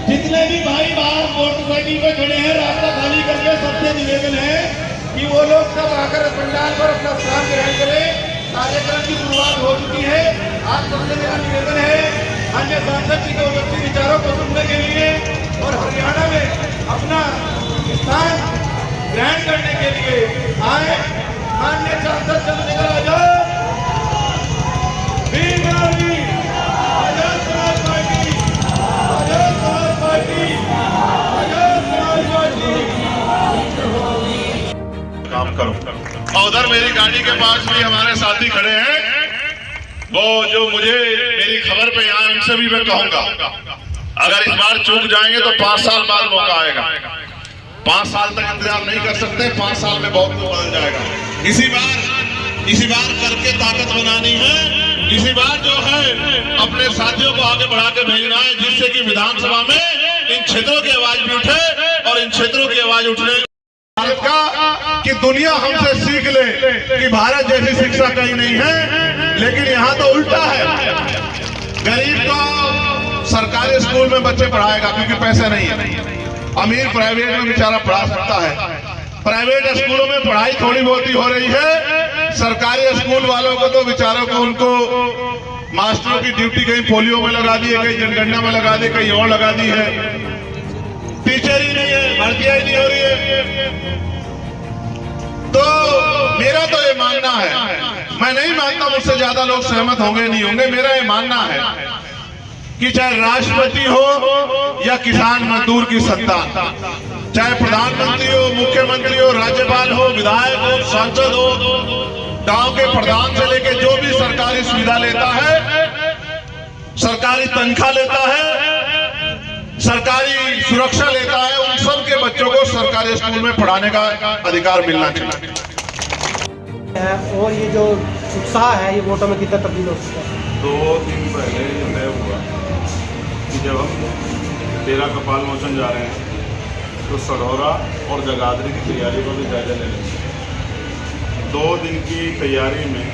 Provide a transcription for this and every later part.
जितने भी भाई बाहर मोटरसाइकिल पे खड़े हैं, रास्ता खाली करके सबसे निवेदन है कि वो लोग सब आकर पंडाल पर अपना स्थान ग्रहण करें। कार्यक्रम की शुरुआत हो चुकी है। आप सबसे मेरा निवेदन है अन्य सांसद जी के ओजस्वी विचारों को सुनने के लिए और हरियाणा में अपना स्थान ग्रहण करने के लिए आए। माननीय सांसद Chandrashekhar Azad, Azad Samaj party, Azad Samaj party, Azad Samaj party. काम करो। और उधर मेरी गाड़ी के पास भी हमारे साथी खड़े हैं, वो जो मुझे मेरी खबर पे यहाँ, इनसे भी मैं कहूंगा अगर इस बार चूक जाएंगे तो 5 साल बाद मौका आएगा। 5 साल तक इंतजार नहीं कर सकते, 5 साल में बहुत कुछ बदल जाएगा। इसी बार करके ताकत बनानी है। इसी बार जो है अपने साथियों को आगे बढ़ा के भेजना है, जिससे कि विधानसभा में इन क्षेत्रों की आवाज भी उठे और इन क्षेत्रों की आवाज उठने भारत का कि दुनिया हमसे सीख ले कि भारत जैसी शिक्षा कहीं नहीं है। लेकिन यहाँ तो उल्टा है। गरीब तो सरकारी स्कूल में बच्चे पढ़ाएगा क्योंकि पैसे नहीं है। अमीर प्राइवेट में बेचारा पढ़ा सकता है। प्राइवेट स्कूलों में पढ़ाई थोड़ी बहुत ही हो रही है। सरकारी स्कूल वालों को तो बेचारों को उनको मास्टरों की ड्यूटी कहीं पोलियो में लगा दी है, कहीं जनगणना में लगा दी, कहीं और लगा दी है। टीचर ही नहीं है, भर्तियां ही नहीं हो रही है। तो मेरा तो ये मानना है, मैं नहीं मानता मुझसे ज्यादा लोग सहमत होंगे नहीं होंगे, मेरा ये मानना है कि चाहे राष्ट्रपति हो या किसान मजदूर की संतान, चाहे प्रधानमंत्री हो, मुख्यमंत्री हो, राज्यपाल हो, विधायक हो, सांसद हो, गांव के प्रधान से लेके जो भी सरकारी सुविधा लेता है, सरकारी तनख्वाह लेता है, सरकारी सुरक्षा लेता है, उन सब के बच्चों को सरकारी स्कूल में पढ़ाने का अधिकार मिलना चाहिए। और ये जो उत्साह है ये वोटों में कितना तब्दील हो सकता है? 2 दिन पहले तय हुआ कि जब हम तेरा कपाल मोचन जा रहे हैं तो सढौरा और जगाधरी की तैयारी को भी जायजा ले लेंगे। 2 दिन की तैयारी में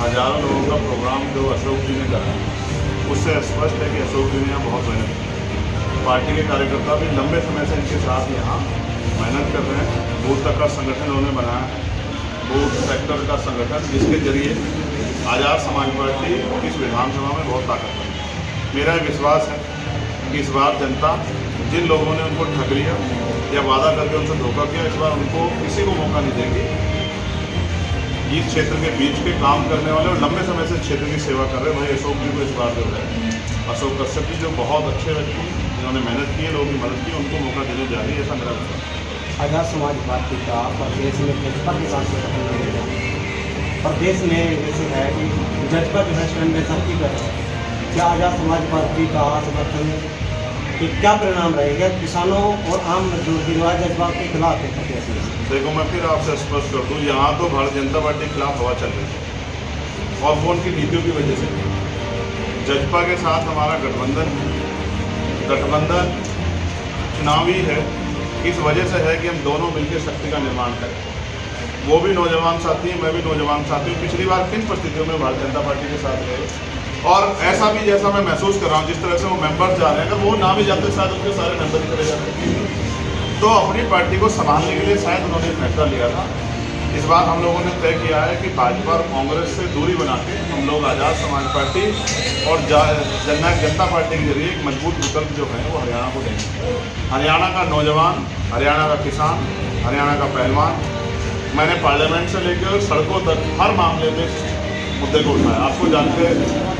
हजारों लोगों का प्रोग्राम जो अशोक जी ने करा, उससे स्पष्ट है कि अशोक जी ने यहाँ बहुत मेहनत की। पार्टी के कार्यकर्ता भी लंबे समय से इनके साथ यहाँ मेहनत कर रहे हैं। बूथ तक का संगठन उन्होंने बनाया है, बूथ सेक्टर का संगठन, जिसके जरिए आजाद समाज पार्टी इस विधानसभा में बहुत ताकतवर है। मेरा विश्वास है कि इस बार जनता जिन लोगों ने उनको ठग लिया या वादा करके उनसे धोखा किया, इस बार उनको किसी को मौका नहीं देगी। इस क्षेत्र के बीच के काम करने वाले और लंबे समय से क्षेत्र की सेवा कर रहे भाई अशोक जी को इस बार जो है, अशोक कश्यप जी जो बहुत अच्छे व्यक्ति जिन्होंने मेहनत की है, लोगों की मदद की, उनको मौका देने जा रही है, ऐसा मेरा विश्वास है। आजाद समाज पार्टी का प्रदेश में जजपा के साथ प्रदेश में जैसे है कि जजपा जो है स्वयं बेसब्री कर रहा है, क्या आजाद समाज पार्टी का समर्थन कि क्या परिणाम रहेगा किसानों और आम मजदूर की जज्बा के खिलाफ है? देखो मैं फिर आपसे स्पष्ट कर दूं, यहाँ तो भारतीय जनता पार्टी के खिलाफ हवा चल रही है और वो उनकी नीतियों की वजह से। जजपा के साथ हमारा गठबंधन चुनावी है, इस वजह से है कि हम दोनों मिलकर शक्ति का निर्माण करें। वो भी नौजवान साथी हैं, मैं भी नौजवान साथी हूँ। पिछली बार किन परिस्थितियों में भारतीय जनता पार्टी के साथ रहे, और ऐसा भी जैसा मैं महसूस कर रहा हूँ, जिस तरह से वो मेंबर्स जा रहे हैं, अगर वो ना भी जाते शायद उनके सारे मेंबर ही चले जाते। तो अपनी पार्टी को संभालने के लिए शायद उन्होंने फैसला लिया था। इस बार हम लोगों ने तय किया है कि भाजपा और कांग्रेस से दूरी बना के हम लोग आज़ाद समाज पार्टी और जननायक जनता पार्टी के जरिए एक मजबूत विकल्प जो है वो हरियाणा को देंगे। हरियाणा का नौजवान, हरियाणा का किसान, हरियाणा का पहलवान, मैंने पार्लियामेंट से लेकर सड़कों तक हर मामले में मुद्दे को उठाया। आपको जानकर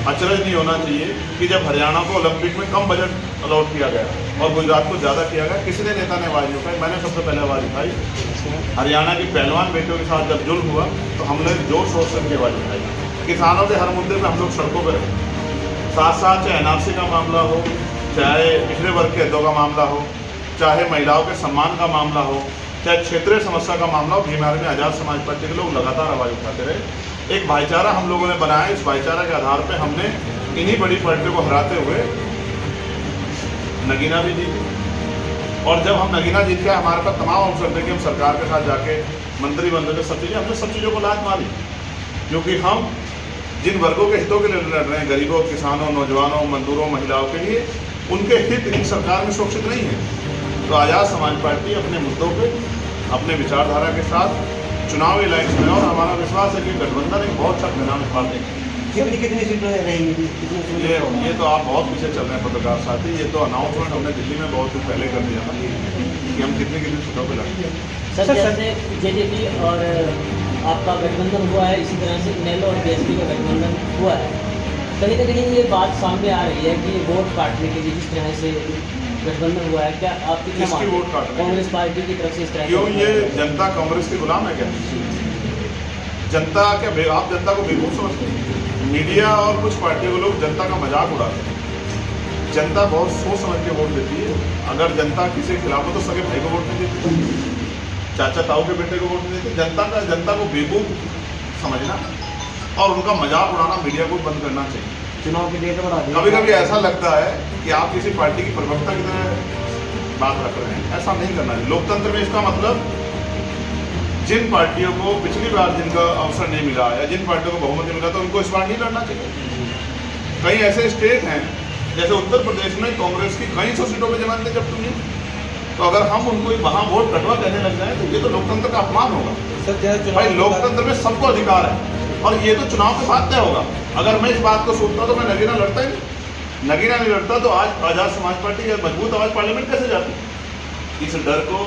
अचरज नहीं होना चाहिए कि जब हरियाणा को ओलंपिक में कम बजट अलॉट किया गया और गुजरात को ज़्यादा किया गया, किसी नेता ने आवाज़ उठाई, मैंने सबसे पहले आवाज़ उठाई। हरियाणा की पहलवान बेटियों के साथ जब जुल्म हुआ तो हमने जोर शोर से की आवाज़ उठाई। किसानों के हर मुद्दे पर हम लोग सड़कों पर रहे। साथ साथ चाहे NRC का मामला हो, चाहे पिछड़े वर्ग के हितों का मामला हो, चाहे महिलाओं के सम्मान का मामला हो, चाहे क्षेत्रीय समस्या का मामला हो, भीमहार में आज़ाद समाज पार्टी के लोग लगातार आवाज़ उठाते रहे। एक भाईचारा हम लोगों ने बनाया। इस भाईचारा के आधार पे हमने इन्हीं बड़ी पार्टियों को हराते हुए नगीना भी जीती। और जब हम नगीना जीत गए, हमारे पास तमाम अवसर थे कि हम सरकार के साथ जाके मंत्री बन रहे, सब चीज़ें, हमने सब चीज़ों को लात मारी, क्योंकि हम जिन वर्गों के हितों के लिए लड़ रहे हैं, गरीबों, किसानों, नौजवानों, मजदूरों, महिलाओं के लिए, उनके हित इन सरकार में सुरक्षित नहीं है। तो आज़ाद समाज पार्टी अपने मुद्दों पे, अपने विचारधारा के साथ चुनावी लाइन में, और हमारा विश्वास है कि गठबंधन एक बहुत अच्छा परिणाम इस बार देंगे। कितनी सीटें रहेंगी? ये तो आप बहुत पीछे चल रहे हैं पत्रकार साथी। ये तो अनाउंसमेंट हमने दिल्ली में बहुत दिन पहले कर दिया था कि हम कितनी सीटों पर लड़ेंगे। सर, जैसे जेजेपी और आपका गठबंधन हुआ है, इसी तरह से इनेलो और बीएसपी का गठबंधन हुआ है, कहीं ना कहीं ये बात सामने आ रही है कि वोट काटने के लिए जिस तरह से गठबंधन हुआ है, क्या आप किसकी वोट काट रहे हैं? कांग्रेस पार्टी की तरफ से इस तरह? क्यों ये जनता कांग्रेस के गुलाम है क्या? जनता क्या आप जनता को बेवकूफ समझते हैं? मीडिया और कुछ पार्टियों के लोग जनता का मजाक उड़ाते हैं। जनता बहुत सोच समझ के वोट देती है। अगर जनता किसी के खिलाफ हो तो सगे भाई को वोट नहीं देती, चाचा ताऊ के बेटे को वोट नहीं देती। जनता को बेवकूफ समझना और उनका मजाक उड़ाना मीडिया को बंद करना चाहिए। चुनाव की डेट बढ़ा दी। कभी कभी ऐसा लगता है कि आप किसी पार्टी की प्रवक्ता की तरह बात रख रहे हैं, ऐसा नहीं करना चाहिए। लोकतंत्र में इसका मतलब जिन पार्टियों को पिछली बार जिनका अवसर नहीं मिला या जिन पार्टियों को बहुमत नहीं मिला, तो उनको इस बार नहीं लड़ना चाहिए। कई ऐसे स्टेट हैं, जैसे उत्तर प्रदेश में कांग्रेस की कई सौ सीटों पर जमानतें जब्त हुई, तो अगर हम उनको वहाँ वोट कटवा कहने लग जाए तो ये तो लोकतंत्र का अपमान होगा। भाई, लोकतंत्र में सबको अधिकार है और ये तो चुनाव के बाद तय होगा। अगर मैं इस बात को सोचता तो मैं नगीना लड़ता ही नहीं। नगीना नहीं लड़ता तो आज आज़ाद समाज पार्टी या मजबूत आवाज पार्लियामेंट कैसे जाती? इस डर को,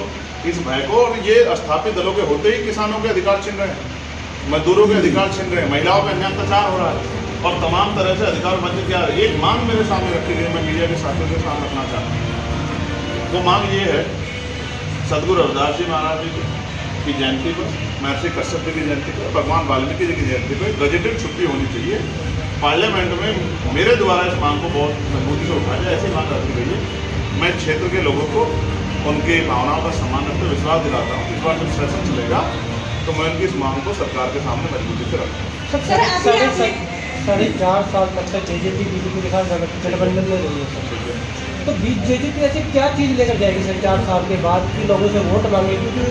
इस भय को, और ये स्थापित दलों के होते ही किसानों के अधिकार छिन रहे हैं, मजदूरों के अधिकार छिन रहे हैं, महिलाओं पर अन्याय अत्याचार हो रहा है और तमाम तरह से अधिकार वंचित किया। एक मांग मेरे सामने रखी गई, मैं मीडिया के साथियों के सामने रखना चाहता हूँ। वो मांग ये है, सदगुरु रविदास जी महाराज जी की जयंती पर, महर्षि कश्यप जी की जयंती पर, भगवान वाल्मीकि जी की जयंती पर गजेटेड छुट्टी होनी चाहिए। पार्लियामेंट में मेरे द्वारा इस मांग को बहुत मजबूती से उठाया जाए, ऐसी मांग रखी गई है। मैं क्षेत्र के लोगों को उनकी भावनाओं का सम्मान रखते हुए विश्वास दिलाता हूँ। इस बार जब सेशन चलेगा तो मैं उनकी इस मांग को सरकार के सामने मजबूती से रखूँगा। 4.5 साल तक जेजेपी बीजेपी के साथ गठबंधन में रही है, तो जेजेपी ऐसी क्या चीज़ लेकर जाएगी सर 4 साल के बाद कि लोगों से वोट मांगे, क्योंकि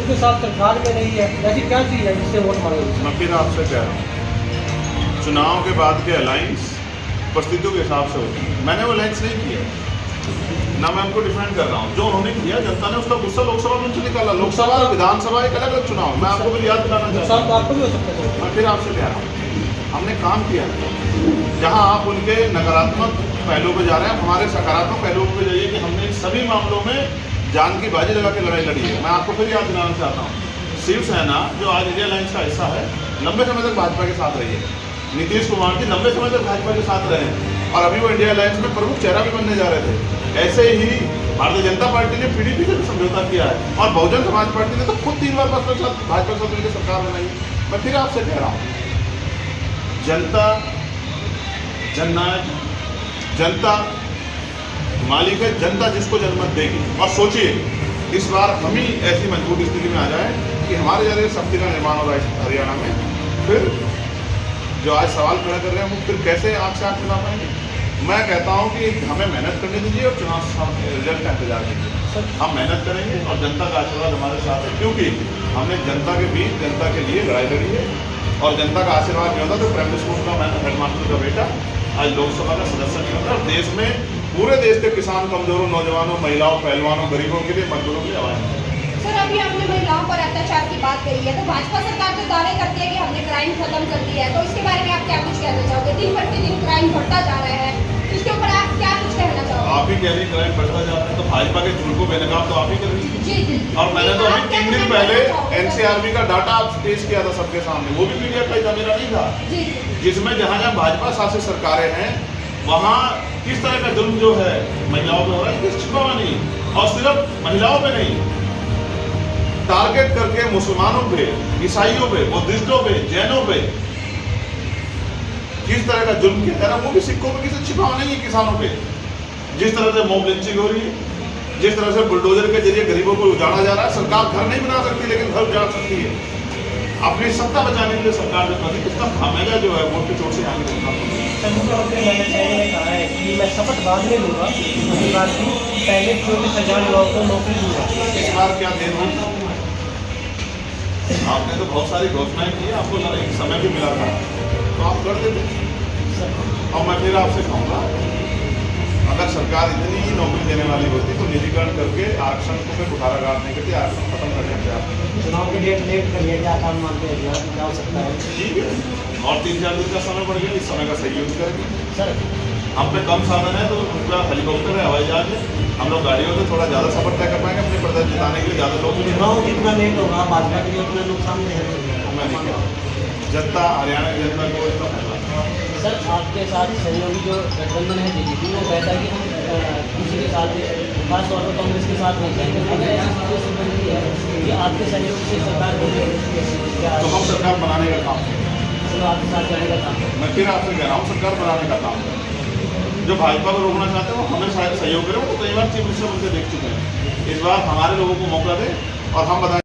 उनके साथ सरकार में नहीं है, ऐसी क्या चीज़ है जिससे वोट मांगेगी? मैं फिर आपसे कह रहा हूँ, चुनाव के बाद के अलायंस परिस्थितियों के हिसाब से होती है। मैंने वो अलायंस नहीं किया, ना मैं उनको डिफेंड कर रहा हूँ। जो उन्होंने किया, जनता ने उसका गुस्सा लोकसभा में उनसे निकाला। लोकसभा और विधानसभा एक अलग अलग चुनाव, मैं आपको भी याद दिलाना चाहता हूँ। आपको भी हो सकता है। मैं फिर आपसे कह रहा हूँ, हमने काम किया। जहाँ आप उनके नकारात्मक पहलुओं पर जा रहे हैं, हमारे सकारात्मक पहलुओं पर जाइए कि हमने इन सभी मामलों में जान की बाजी लगा के लड़ाई लड़ी है। मैं आपको फिर याद दिलाना चाहता हूँ, शिवसेना जो आज इंडिया अलायंस का हिस्सा है, लंबे समय तक भाजपा के साथ रही है। नीतीश कुमार जी लंबे समय तक भाजपा के साथ रहे हैं और अभी वो इंडिया अलायंस में प्रमुख चेहरा भी बनने जा रहे थे। ऐसे ही भारतीय जनता पार्टी ने पीडीपी से समझौता किया है और बहुजन समाज पार्टी ने तो खुद 3 बार भाजपा के साथ मिलकर सरकार बनाई। मैं फिर आपसे कह रहा हूँ, जनता जननायक, जनता मालिक है, जनता जिसको जनमत देगी। और सोचिए, इस बार हम ही ऐसी मजबूत स्थिति में आ जाए कि हमारे जरिए शक्ति का निर्माण हो रहा है हरियाणा में, फिर जो आज सवाल खड़ा कर रहे हैं वो फिर कैसे आपसे आप चुना पाएंगे? मैं कहता हूँ कि हमें मेहनत करने दीजिए और चुनाव रिजल्ट का इंतजार कीजिए। हम मेहनत करेंगे और जनता का आशीर्वाद हमारे साथ है, क्योंकि हमने जनता के बीच जनता के लिए लड़ाई लड़ी है। और जनता का आशीर्वाद नहीं होता तो प्राइमरी स्कूल का मैं हेडमास्टर का बेटा आज लोकसभा का सदस्य नहीं होता। और देश में पूरे देश के किसान, कमजोरों, नौजवानों, महिलाओं, पहलवानों, गरीबों के लिए, मजदूरों के लिए आवाज है। सर, अभी आपने महिलाओं पर अत्याचार की बात करी है, तो भाजपा सरकार जो दावे करती है कि हमने क्राइम खत्म कर दिया है, तो इसके बारे में आप क्या कुछ कहना चाहोगे? दिन प्रतिदिन क्राइम बढ़ता जा रहा है, इसके ऊपर आप क्या कुछ कहना चाहोगे? आप ही कह रही क्राइम बढ़ता जा रहा है, तो भाजपा के झूठ को बेनकाब तो आप ही कर रही है। जी जी। और मैंने तो आप अभी क्या 3 दिन कुछ पहले कहना चाहोगे? एनसीआरबी का डाटा पेश किया था सबके सामने, वो भी मीडिया का मेरा नहीं था, जी जिसमें जहां जहां भाजपा शासित सरकारें हैं वहां किस तरह का जुल्म जो है महिलाओं पे हो रहा है, कुछ छिपा हुआ नहीं। और सिर्फ महिलाओं पे नहीं, टारगेट करके मुसलमानों पे, ईसाइयों पे, बुद्धिस्टों पे, जैनों पे किस तरह का जुल्म किया जा रहा है, वो भी सिक्कों पे किसी छिपा हुआ नहीं है। किसानों पे जिस तरह से मॉब लिंचिंग हो रही है, जिस तरह से बुलडोजर के जरिए गरीबों को उजाड़ा जा रहा है। सरकार घर नहीं बना सकती लेकिन घर उजाड़ सकती है। अपनी सत्ता बचाने के लिए सरकार जो करती है उसका खामियाजा जो है वोट की चोट से आगे देखना पड़ेगा। मुख्यमंत्री महेंद्र सिंह ने कहा है कि मैं शपथ बाद में लूंगा, उसके बाद भी पहले 24,000 लोगों को नौकरी दूंगा। इस बार क्या देर हुई? आपने तो बहुत सारी घोषणाएं की, आपको एक समय भी मिला था तो आप कर देते। और मैं फिर आपसे कहूँगा, अगर सरकार इतनी ही नौकरी देने वाली होती तो निजीकरण करके आरक्षण को फिर बुखाराघात नहीं करती, आरक्षण खत्म करने के आप चुनाव की डेट लेट कर लिया, क्या काम मानते हैं जा सकता है? ठीक है। और 3-4 दिन का समय बढ़ गया, इस समय का सही यूज करेंगे। सर, हम पे कम साधन है तो पूरा हेलीकॉप्टर है, हवाई जहाज है, हम लोग गाड़ियों से थोड़ा ज़्यादा सफर तय कर पाएंगे। अपने प्रदर्शन जिताने के लिए ज़्यादा लोग भी चुनाव जितना लेट होगा भाजपा के लिए उतना नुकसान नहीं है। मैं नहीं कहता। जनता, हरियाणा की जनता को इसका फैसला। सर, आपके साथ सहयोगी जो गठबंधन है जेजेपी, वो कहता है कि हम किसी के साथ, खासतौर पर कांग्रेस के साथ नहीं जाएंगे। अगर ऐसी सिचुएशन बनती है कि आपके सहयोग से सरकार बनी, तो हम सरकार बनाने का काम करें। चलो आपके साथ जाने का काम है। मैं फिर आपसे कह रहा हूँ, सरकार बनाने का काम करें। जो भाजपा को रोकना चाहते हैं वो हमें शायद सहयोग करें, वो तो कई बार चीफ मिनिस्टर उनसे देख चुके हैं। इस बार हमारे लोगों को मौका दें और हम बताएं।